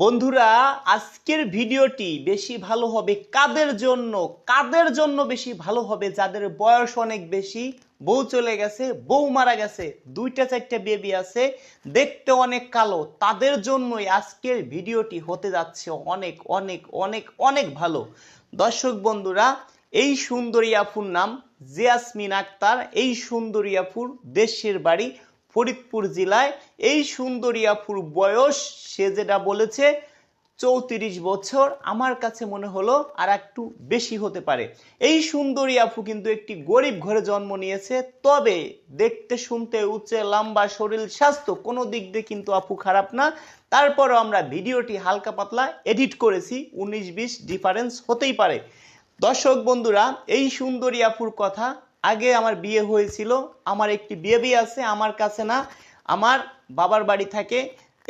বন্ধুরা, আজকের ভিডিওটি বেশি ভালো হবে কাদের জন্য বেশি ভালো হবে? যাদের বয়স অনেক বেশি, বউ চলে গেছে, বউ মারা গেছে, দুইটা চারটা বেবি আছে, দেখতে অনেক কালো, তাদের জন্যই আজকের ভিডিওটি হতে যাচ্ছে অনেক অনেক অনেক অনেক ভালো। দর্শক বন্ধুরা, এই সুন্দরী আফুর নাম জেয়াসমিন আক্তার। এই সুন্দরী আফুর দেশের বাড়ি ফরিদপুর জেলায়। এই সুন্দরী আফুর বয়স, সে যেটা বলেছে 34 বছর, আমার কাছে মনে হলো আর একটু বেশি হতে পারে। এই সুন্দরী আপু কিন্তু একটি গরিব ঘরে জন্ম নিয়েছে, তবে দেখতে শুনতে উচ্চে লম্বা, শরীর স্বাস্থ্য কোনো দিক দিয়ে কিন্তু আপু খারাপ না। তারপরও আমরা ভিডিওটি হালকা পাতলা এডিট করেছি, 19-20 ডিফারেন্স হতেই পারে। দর্শক বন্ধুরা, এই সুন্দরী আপুর কথা, আগে আমার বিয়ে হয়েছিল, আমার একটি বেবি আছে, আমার কাছে না, আমার বাবার বাড়ি থাকে।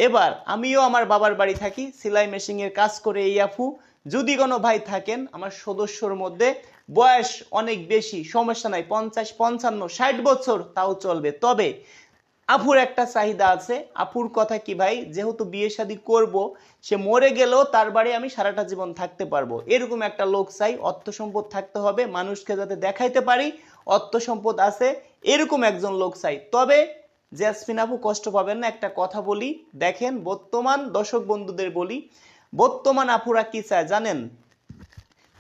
এবার আমিও আমার বাবার বাড়ি থাকি, সেলাই মেশিনের কাজ করে এই আপু। যদি কোনো ভাই থাকেন আমার সদস্যর মধ্যে, বয়স অনেক বেশি, সমস্যা নাই, 50, 55, 60 বছর তাও চলবে, তবে আপুর একটা চাহিদা আছে। আপুর কথা কি ভাই, যেহেতু বিয়ে শাদী করব, সে মরে গেলেও তার বাড়ি আমি সারাটা জীবন থাকতে পারবো, এরকম একটা লোক চাই। অর্থ সম্পদ থাকতে হবে, মানুষকে যাতে দেখাইতে পারি অর্থ সম্পদ আছে, এরকম একজন লোক চাই। তবে জেসমিন আপু কষ্ট পাবেন না, একটা কথা বলি, দেখেন বর্তমান দর্শক বন্ধুদের বলি, বর্তমান আপুরা কি চায় জানেন?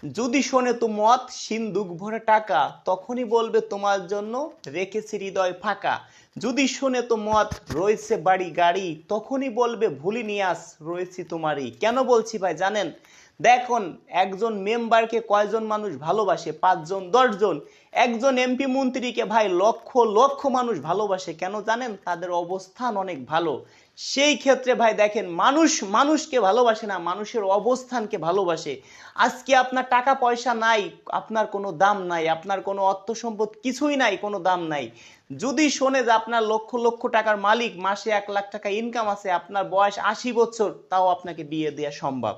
যদি শোনে তো মত সিন্দুক ভরে টাকা, তখনই বলবে তোমার জন্য রেখেছে হৃদয় ফাঁকা। যদি শোনে তো মত রয়েছে বাড়ি গাড়ি, তখনই বলবে ভুলিনি আস রয়েছি তোমারই। কেন বলছি ভাই জানেন? দেখুন, একজন মেম্বারকে কয়জন মানুষ ভালোবাসে? 5 জন, 10 জন। একজন এমপি মন্ত্রীকে ভাই লক্ষ লক্ষ মানুষ ভালোবাসে। কেন জানেন? তাদের অবস্থান অনেক ভালো। সেই ক্ষেত্রে ভাই দেখেন, মানুষ মানুষকে ভালোবাসে না, মানুষের অবস্থানকে ভালোবাসে। আজকে আপনার টাকা পয়সা নাই, আপনার কোনো দাম নাই, আপনার কোনো অর্থ সম্পদ কিছুই নাই, কোনো দাম নাই। যদি শোনে যে আপনার লক্ষ লক্ষ টাকার মালিক, মাসে 1 লাখ টাকা ইনকাম আছে, আপনার বয়স 80 বছর, তাও আপনাকে বিয়ে দেওয়া সম্ভব।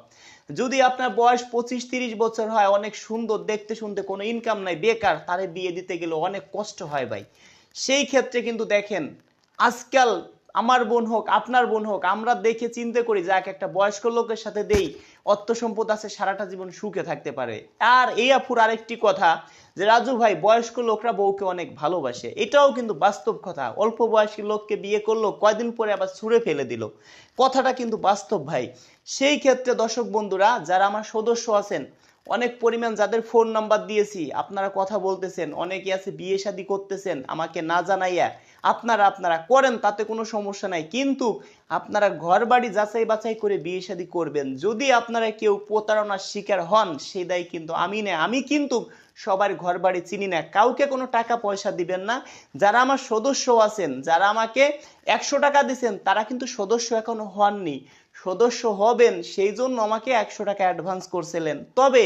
যদি আপনার বয়স 25-30 বছর হয়, অনেক সুন্দর দেখতে শুনতে, কোনো ইনকাম নাই, বেকার, তারে বিয়ে দিতে গেলে অনেক কষ্ট হয় ভাই। সেই ক্ষেত্রে কিন্তু দেখেন, আজকাল আমার বোন হোক, আপনার বোন হোক, আমরা দেখে চিন্তা করি যাক একটা বয়স্ক লোকের সাথে দেই, অর্থ সম্পদ আছে, সারাটা জীবন সুখে থাকতে পারে। আর এই আপুর আরেকটি কথা, যে রাজু ভাই, বয়স্ক লোকরা বউকে অনেক ভালোবাসে, এটাও কিন্তু বাস্তব কথা। অল্প বয়সী লোককে বিয়ে করলো, কয়দিন পরে আবার ছুঁড়ে ফেলে দিল, কথাটা কিন্তু বাস্তব ভাই। সেই ক্ষেত্রে দর্শক বন্ধুরা, যারা আমার সদস্য আছেন, অনেক পরিমাণ যাদের ফোন নাম্বার দিয়েছি, আপনারা কথা বলতেছেন, অনেকে আছে বিয়ে শাদী করতেছেন আমাকে না জানাইয়া, আপনারা করেন, তাতে কোনো সমস্যা নাই, কিন্তু আপনারা ঘর বাড়ি যাচাই বাছাই করে বিয়ে শাদী করবেন। যদি আপনারা কেউ প্রতারণার শিকার হন, সেই দায় কিন্তু আমি না। আমি কিন্তু সবার ঘর বাড়ি চিনি না, কাউকে কোনো টাকা পয়সা দিবেন না। যারা আমার সদস্য আছেন, যারা আমাকে 100 টাকা দিচ্ছেন, তারা কিন্তু সদস্য এখনো হননি। সদস্য হবেন, সেই জন্য আমাকে 100 টাকা অ্যাডভান্স করছিলেন। তবে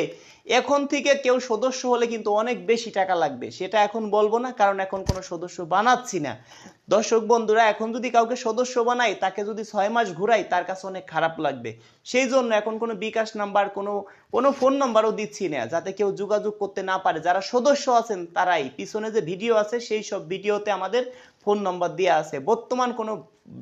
এখন থেকে কেউ সদস্য হলে কিন্তু অনেক বেশি টাকা লাগবে, সেটা এখন বলবো না, কারণ এখন কোনো সদস্য বানাচ্ছি না। দর্শক বন্ধুরা, এখন যদি কাউকে সদস্য বানাই, তাকে যদি 6 মাস ঘুরাই, তার কাছে অনেক খারাপ লাগবে। সেই জন্য এখন কোনো বিকাশ নাম্বার, কোনো ফোন নাম্বারও দিচ্ছি না, যাতে কেউ যোগাযোগ করতে না পারে। যারা সদস্য আছেন তারাই, পিছনে যে ভিডিও আছে সেই সব ভিডিওতে আমাদের ফোন নাম্বার দেওয়া আছে। বর্তমান কোনো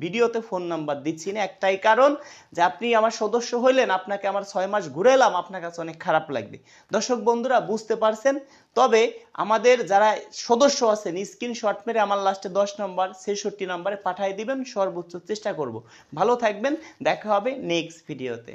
ভিডিওতে ফোন নাম্বার দিচ্ছি না, একটাই কারণ, যে আপনি আমার সদস্য হইলেন, আপনাকে আমার 6 মাস ঘুরাইলাম, আপনার কাছে অনেক খারাপ লাগবে। দর্শক বন্ধুরা, বুঝতে পারছেন? তবে আমাদের যারা সদস্য আছেন, স্ক্রিনশট মেরে আমার লাস্টে 10 নম্বর 66 নম্বরে পাঠিয়ে দিবেন, সর্বোচ্চ চেষ্টা করব। ভালো থাকবেন, দেখা হবে নেক্সট ভিডিওতে।